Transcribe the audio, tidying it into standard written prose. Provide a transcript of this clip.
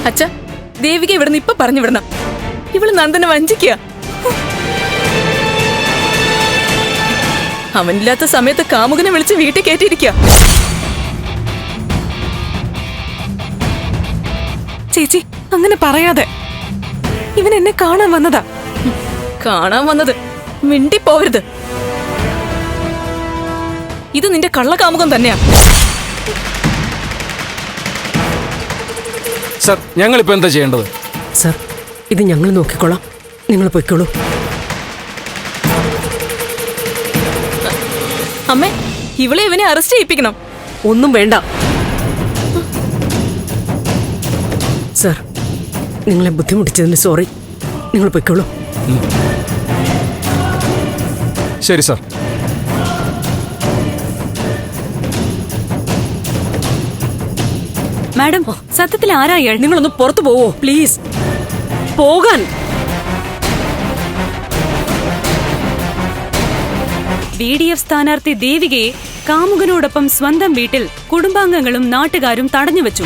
അച്ഛ, ദേവിക ഇവിടുന്ന് ഇപ്പൊ പറഞ്ഞു വിടണം. ഇവള് നന്ദനെ വഞ്ചിക്കുക. അവനില്ലാത്ത സമയത്ത് കാമുകനെ വിളിച്ച് വീട്ടിൽ കയറ്റിയിരിക്കുക. ചേച്ചി അങ്ങനെ പറയാതെ. ഇവൻ എന്നെ കാണാൻ വന്നതാ. കാണാൻ വന്നത് മിണ്ടിപ്പോവരുത്. ഇത് നിന്റെ കള്ളകാമുകം തന്നെയാ. സർ, ഞങ്ങളിപ്പോ എന്താ ചെയ്യേണ്ടത്? സർ, ഇത് ഞങ്ങൾ നോക്കിക്കോളാം, നിങ്ങൾ പൊയ്ക്കോളൂ. അമ്മേ, ഇവളെ ഇവനെ അറസ്റ്റ് ചെയ്യിപ്പിക്കണം. ഒന്നും വേണ്ട സർ, നിങ്ങളെ ബുദ്ധിമുട്ടിച്ചതിന് സോറി. നിങ്ങൾ പൊയ്ക്കോളൂ. ശരി സർ. മാഡം, സത്യത്തിൽ ആരാ ഇയാൾ? നിങ്ങളൊന്ന് പുറത്തു പോവോ പ്ലീസ്? പോകാൻ. BDF സ്ഥാനാർത്ഥി ദേവികയെ കാമുകനോടൊപ്പം സ്വന്തം വീട്ടിൽ കുടുംബാംഗങ്ങളും നാട്ടുകാരും തടഞ്ഞുവെച്ചു.